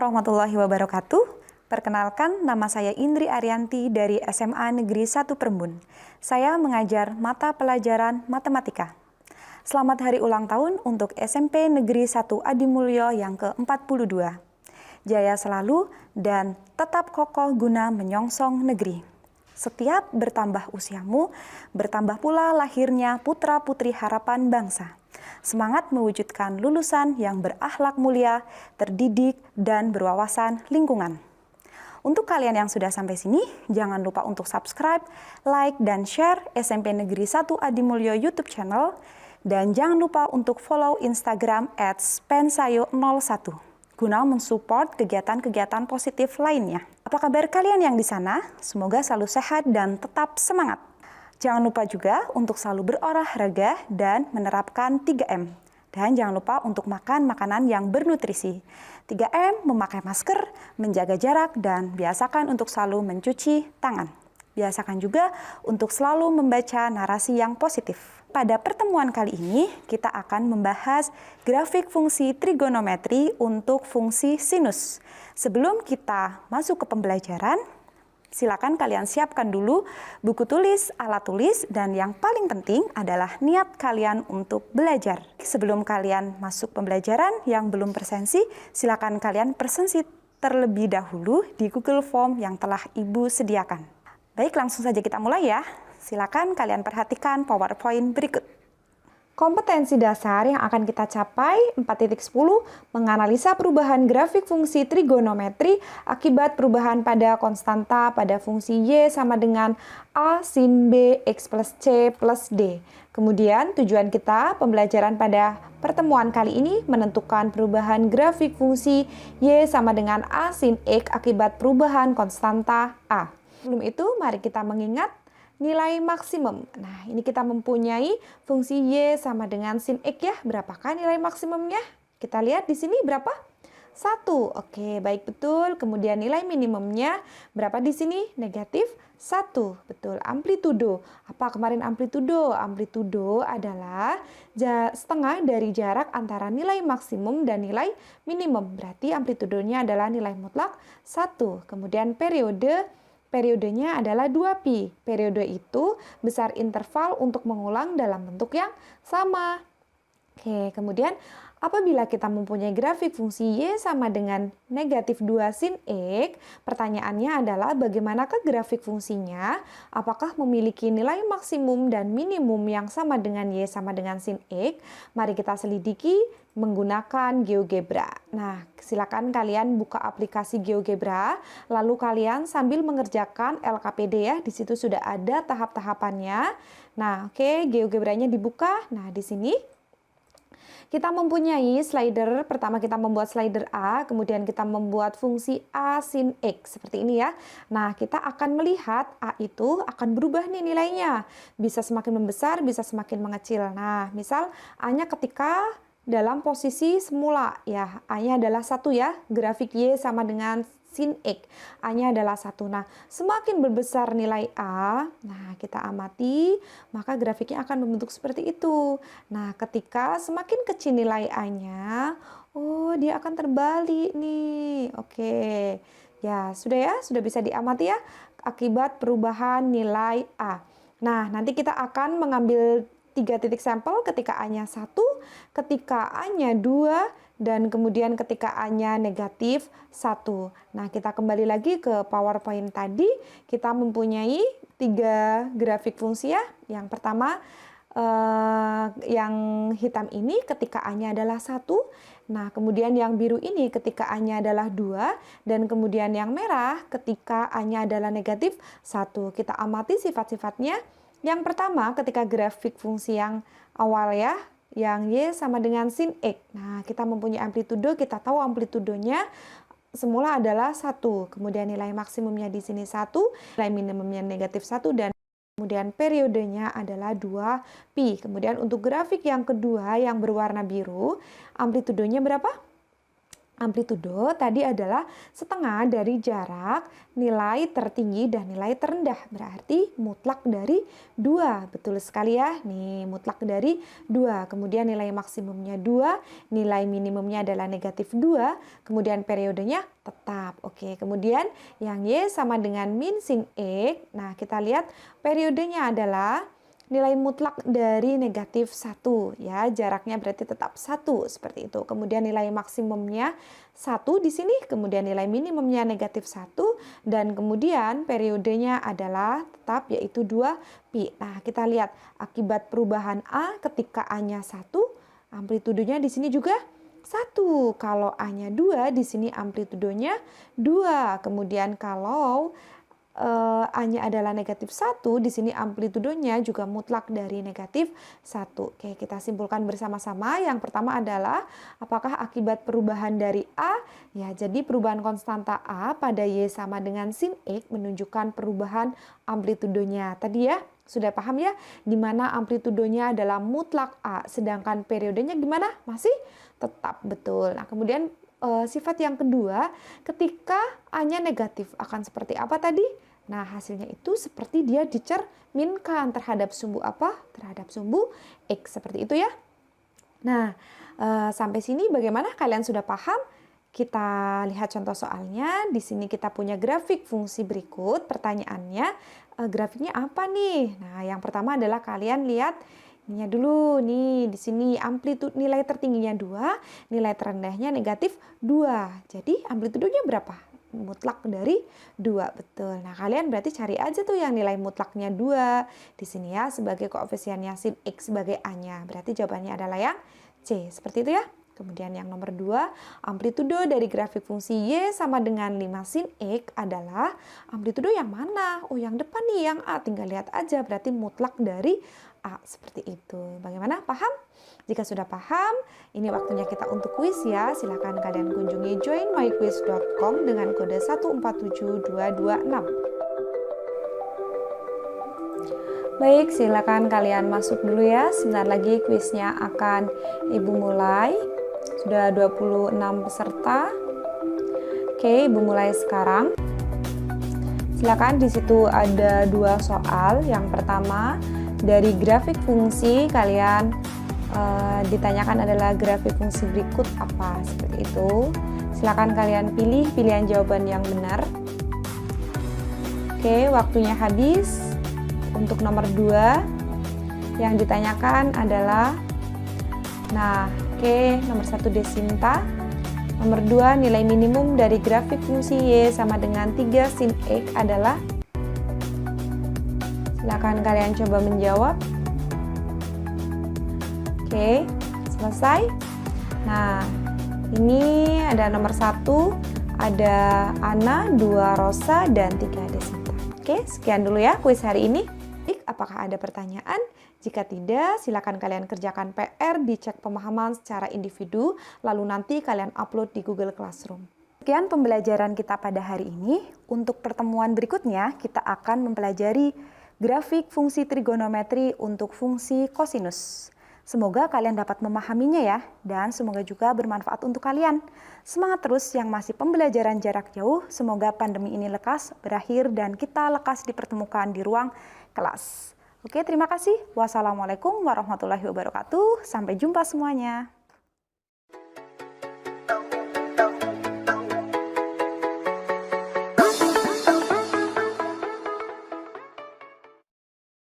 warahmatullahi wabarakatuh. Perkenalkan, nama saya Indri Arianti dari SMA Negeri 1 Perembun. Saya mengajar mata pelajaran matematika. Selamat hari ulang tahun untuk SMP Negeri 1 Adimulyo yang ke-42. Jaya selalu dan tetap kokoh guna menyongsong negeri. Setiap bertambah usiamu, bertambah pula lahirnya putra-putri harapan bangsa. Semangat mewujudkan lulusan yang berakhlak mulia, terdidik, dan berwawasan lingkungan. Untuk kalian yang sudah sampai sini, jangan lupa untuk subscribe, like, dan share SMP Negeri 1 Adimulyo YouTube channel. Dan jangan lupa untuk follow Instagram @spensayo01 guna mensupport kegiatan-kegiatan positif lainnya. Apa kabar kalian yang di sana? Semoga selalu sehat dan tetap semangat. Jangan lupa juga untuk selalu berolahraga dan menerapkan 3M. Dan jangan lupa untuk makan makanan yang bernutrisi. 3M, memakai masker, menjaga jarak, dan biasakan untuk selalu mencuci tangan. Biasakan juga untuk selalu membaca narasi yang positif. Pada pertemuan kali ini, kita akan membahas grafik fungsi trigonometri untuk fungsi sinus. Sebelum kita masuk ke pembelajaran, silakan kalian siapkan dulu buku tulis, alat tulis, dan yang paling penting adalah niat kalian untuk belajar. Sebelum kalian masuk pembelajaran yang belum presensi, silakan kalian presensi terlebih dahulu di Google Form yang telah Ibu sediakan. Baik, langsung saja kita mulai ya. Silakan kalian perhatikan PowerPoint berikut. Kompetensi dasar yang akan kita capai 4.10 menganalisa perubahan grafik fungsi trigonometri akibat perubahan pada konstanta pada fungsi Y sama dengan A sin B X plus C plus D. Kemudian tujuan kita pembelajaran pada pertemuan kali ini menentukan perubahan grafik fungsi Y sama dengan A sin X akibat perubahan konstanta A. Sebelum itu mari kita mengingat nilai maksimum. Nah, ini kita mempunyai fungsi Y sama dengan sin X ya. Berapakah nilai maksimumnya? Kita lihat di sini berapa? 1. Oke, baik betul. Kemudian nilai minimumnya berapa di sini? Negatif 1. Betul. Amplitudo. Apa kemarin amplitudo? Amplitudo adalah setengah dari jarak antara nilai maksimum dan nilai minimum. Berarti amplitudonya adalah nilai mutlak 1. Kemudian periodenya adalah 2pi. Periode itu besar interval untuk mengulang dalam bentuk yang sama. Oke, kemudian apabila kita mempunyai grafik fungsi Y sama dengan negatif 2 sin X, pertanyaannya adalah bagaimanakah grafik fungsinya? Apakah memiliki nilai maksimum dan minimum yang sama dengan Y sama dengan sin X? Mari kita selidiki menggunakan GeoGebra. Nah, silakan kalian buka aplikasi GeoGebra, lalu kalian sambil mengerjakan LKPD ya. Di situ sudah ada tahap-tahapannya. Nah, oke, GeoGebranya dibuka. Nah, di sini kita mempunyai slider. Pertama kita membuat slider A, kemudian kita membuat fungsi A sin X seperti ini ya. Nah, kita akan melihat A itu akan berubah nih nilainya. Bisa semakin membesar, bisa semakin mengecil. Nah, misal A-nya ketika dalam posisi semula ya, A-nya adalah 1 ya, grafik Y sama dengan sin X, A-nya adalah 1. Nah, semakin berbesar nilai A, nah kita amati, maka grafiknya akan membentuk seperti itu. Nah, ketika semakin kecil nilai A-nya, oh dia akan terbalik nih. Oke, ya sudah bisa diamati ya, akibat perubahan nilai A. Nah, nanti kita akan mengambil 3 titik sampel ketika A-nya 1, ketika A-nya 2, dan kemudian ketika A-nya negatif 1. Nah, kita kembali lagi ke PowerPoint tadi. Kita mempunyai 3 grafik fungsi ya. Yang pertama, yang hitam ini ketika A-nya adalah 1. Nah, kemudian yang biru ini ketika A-nya adalah 2. Dan kemudian yang merah ketika A-nya adalah negatif 1. Kita amati sifat-sifatnya. Yang pertama, ketika grafik fungsi yang awal ya, yang Y sama dengan sin X. Nah, kita mempunyai amplitudo, kita tahu amplitudonya semula adalah 1. Kemudian nilai maksimumnya di sini 1, nilai minimumnya negatif 1, dan kemudian periodenya adalah 2pi. Kemudian untuk grafik yang kedua yang berwarna biru, amplitudonya berapa? Amplitudo tadi adalah setengah dari jarak nilai tertinggi dan nilai terendah. Berarti mutlak dari 2. Betul sekali ya. Nih, mutlak dari 2. Kemudian nilai maksimumnya 2, nilai minimumnya adalah negatif 2, kemudian periodenya tetap. Oke, kemudian yang Y sama dengan min sin X. Nah, kita lihat periodenya adalah nilai mutlak dari negatif 1 ya, jaraknya berarti tetap 1 seperti itu. Kemudian nilai maksimumnya 1 di sini, kemudian nilai minimumnya negatif 1 dan kemudian periodenya adalah tetap yaitu 2 pi. Nah, kita lihat akibat perubahan A ketika A-nya 1, amplitudonya di sini juga 1. Kalau A-nya 2, di sini amplitudonya 2. Kemudian kalau A-nya adalah negatif 1, di sini amplitudonya juga mutlak dari negatif 1. Oke, kita simpulkan bersama-sama. Yang pertama adalah apakah akibat perubahan dari A? Ya, jadi perubahan konstanta A pada Y sama dengan sin X menunjukkan perubahan amplitudonya. Tadi ya, sudah paham ya? Di mana amplitudonya adalah mutlak A, sedangkan periodenya gimana? Masih tetap betul. Nah, kemudian sifat yang kedua, ketika A-nya negatif akan seperti apa tadi? Nah, hasilnya itu seperti dia dicerminkan terhadap sumbu apa? Terhadap sumbu X, seperti itu ya. Nah, sampai sini bagaimana? Kalian sudah paham? Kita lihat contoh soalnya. Di sini kita punya grafik fungsi berikut. Pertanyaannya, grafiknya apa nih? Nah, yang pertama adalah kalian lihat ininya dulu. Nih, di sini amplitude nilai tertingginya 2, nilai terendahnya negatif 2. Jadi, amplitudonya berapa? Mutlak dari 2, betul. Nah, kalian berarti cari aja tuh yang nilai mutlaknya 2 di sini ya, sebagai koefisiennya sin X sebagai A-nya. Berarti jawabannya adalah yang C, seperti itu ya. Kemudian yang nomor 2, amplitudo dari grafik fungsi Y sama dengan 5 sin X adalah amplitudo yang mana? Oh, yang depan nih, yang A. Tinggal lihat aja, berarti mutlak dari A, seperti itu. Bagaimana? Paham? Jika sudah paham, ini waktunya kita untuk kuis ya. Silakan kalian kunjungi joinmyquiz.com dengan kode 147226. Baik, silakan kalian masuk dulu ya. Sebentar lagi kuisnya akan Ibu mulai. Sudah 26 peserta. Oke, Ibu mulai sekarang. Silakan, di situ ada 2 soal. Yang pertama, dari grafik fungsi kalian ditanyakan adalah grafik fungsi berikut apa, seperti itu. Silakan kalian pilih pilihan jawaban yang benar. Oke, waktunya habis. Untuk nomor 2 yang ditanyakan adalah nomor 1 Desinta. Nomor 2, nilai minimum dari grafik fungsi Y sama dengan 3 sin X adalah. Silakan kalian coba menjawab. Oke, selesai. Nah, ini ada nomor 1, ada Ana, 2 Rosa, dan 3 Desinta. Oke, sekian dulu ya kuis hari ini. Apakah ada pertanyaan? Jika tidak, silakan kalian kerjakan PR, dicek pemahaman secara individu, lalu nanti kalian upload di Google Classroom. Sekian pembelajaran kita pada hari ini. Untuk pertemuan berikutnya, kita akan mempelajari grafik fungsi trigonometri untuk fungsi kosinus. Semoga kalian dapat memahaminya ya, dan semoga juga bermanfaat untuk kalian. Semangat terus yang masih pembelajaran jarak jauh, semoga pandemi ini lekas berakhir dan kita lekas dipertemukan di ruang kelas. Oke, terima kasih. Wassalamualaikum warahmatullahi wabarakatuh. Sampai jumpa semuanya.